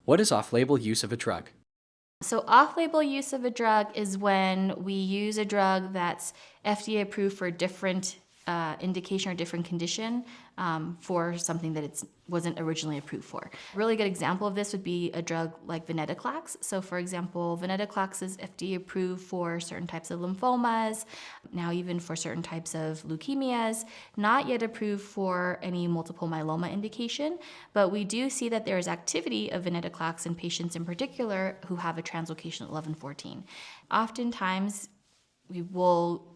What is off-label use of a drug? So, off label use of a drug is when we use a drug that's FDA approved for a different indication or different condition for something that it wasn't originally approved for. A really good example of this would be a drug like venetoclax. So, for example, venetoclax is FDA approved for certain types of lymphomas, now even for certain types of leukemias, not yet approved for any multiple myeloma indication, but we do see that there is activity of venetoclax in patients in particular who have a translocation 1114. Oftentimes, we will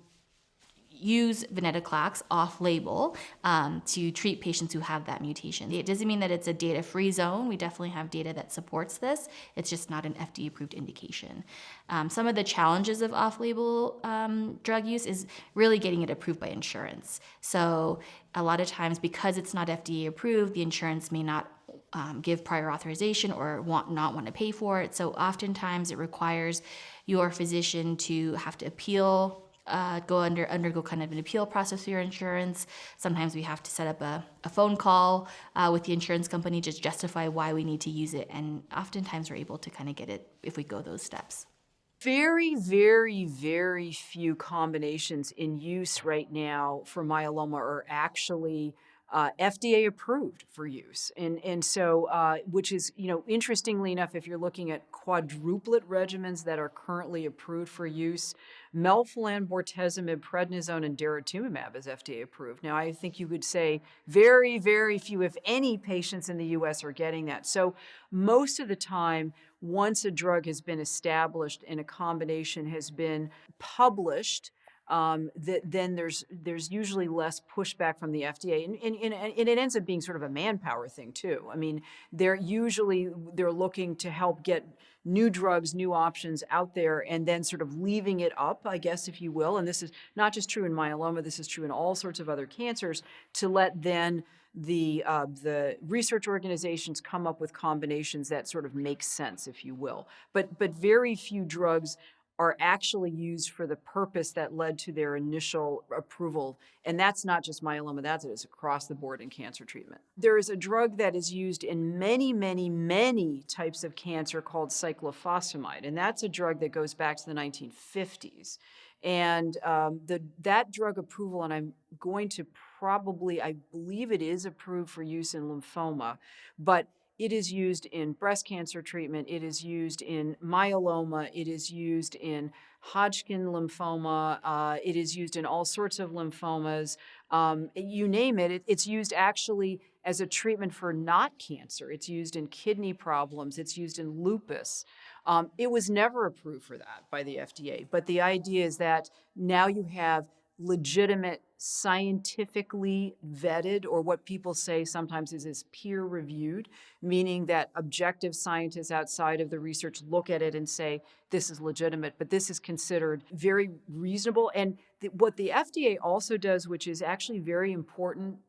use venetoclax off-label to treat patients who have that mutation. It doesn't mean that it's a data-free zone. We definitely have data that supports this. It's just not an FDA-approved indication. Some of the challenges of off-label drug use is really getting it approved by insurance. So a lot of times, because it's not FDA approved, the insurance may not give prior authorization or not want to pay for it. So oftentimes it requires your physician to have to appeal, undergo kind of an appeal process for your insurance. Sometimes we have to set up a phone call with the insurance company to justify why we need to use it. And oftentimes we're able to kind of get it if we go those steps. Very, very, very few combinations in use right now for myeloma are actually FDA approved for use, and so which is, interestingly enough, if you're looking at quadruplet regimens that are currently approved for use, melphalan, bortezomib, prednisone, and daratumumab is FDA approved. Now, I think you would say very, very few, if any, patients in the U.S. are getting that. So most of the time, once a drug has been established and a combination has been published, then there's usually less pushback from the FDA, and it ends up being sort of a manpower thing too. I mean, they're looking to help get new drugs, new options out there, and then sort of leaving it up, I guess, if you will. And this is not just true in myeloma; this is true in all sorts of other cancers. To let then the research organizations come up with combinations that sort of make sense, if you will. But very few drugs are actually used for the purpose that led to their initial approval. And that's not just myeloma, it's across the board in cancer treatment. There is a drug that is used in many, many, many types of cancer called cyclophosphamide. And that's a drug that goes back to the 1950s. And that drug approval, and I'm going to I believe it is approved for use in lymphoma, but it is used in breast cancer treatment. It is used in myeloma. It is used in Hodgkin lymphoma. It is used in all sorts of lymphomas. You name it. It's used actually as a treatment for not cancer. It's used in kidney problems. It's used in lupus. It was never approved for that by the FDA. But the idea is that now you have legitimate, scientifically vetted, or what people say sometimes is peer reviewed, meaning that objective scientists outside of the research look at it and say, this is legitimate, but this is considered very reasonable. And what the FDA also does, which is actually very important,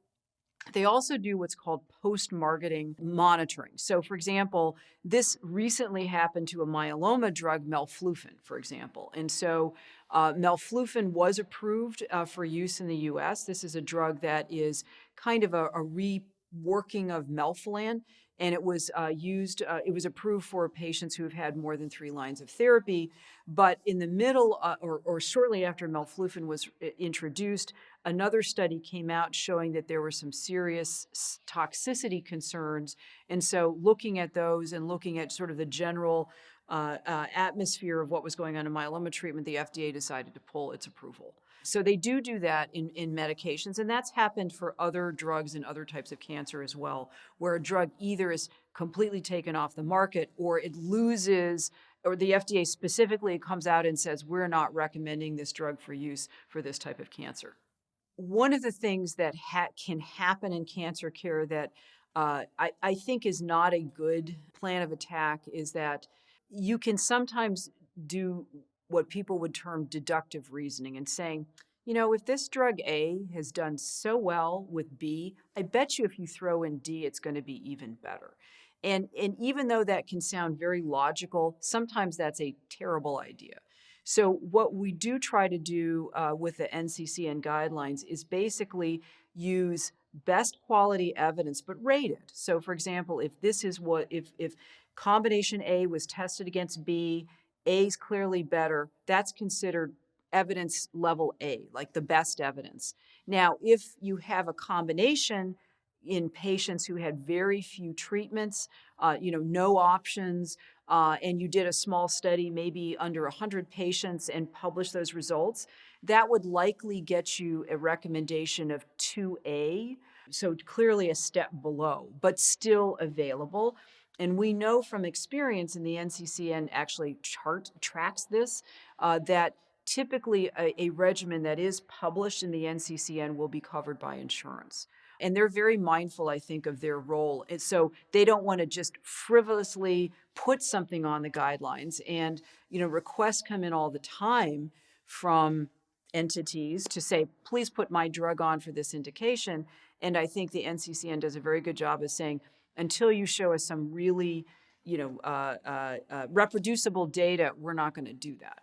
they also do what's called post-marketing monitoring. So, for example, this recently happened to a myeloma drug, melflufen, for example. And so melflufen was approved for use in the US. This is a drug that is kind of a reworking of melphalan. And it was it was approved for patients who have had more than 3 lines of therapy. But in the middle, or shortly after melflufen was introduced, another study came out showing that there were some serious toxicity concerns. And so looking at those and looking at sort of the general atmosphere of what was going on in myeloma treatment, the FDA decided to pull its approval. So they do that in medications, and that's happened for other drugs and other types of cancer as well, where a drug either is completely taken off the market or it loses, or the FDA specifically comes out and says, we're not recommending this drug for use for this type of cancer. One of the things that can happen in cancer care that I think is not a good plan of attack is that you can sometimes do what people would term deductive reasoning and saying, if this drug A has done so well with B, I bet you if you throw in D, it's going to be even better. And even though that can sound very logical, sometimes that's a terrible idea. So what we do try to do with the NCCN guidelines is basically use best quality evidence, but rate it. So for example, if Combination A was tested against B. A is clearly better. That's considered evidence level A, like the best evidence. Now, if you have a combination in patients who had very few treatments, no options, and you did a small study, maybe under 100 patients, and published those results, that would likely get you a recommendation of 2A, so clearly a step below, but still available. And we know from experience, and the NCCN actually tracks this, that typically a regimen that is published in the NCCN will be covered by insurance. And they're very mindful, I think, of their role. And so they don't want to just frivolously put something on the guidelines. And, requests come in all the time from entities to say, please put my drug on for this indication. And I think the NCCN does a very good job of saying, until you show us some really, reproducible data, we're not going to do that.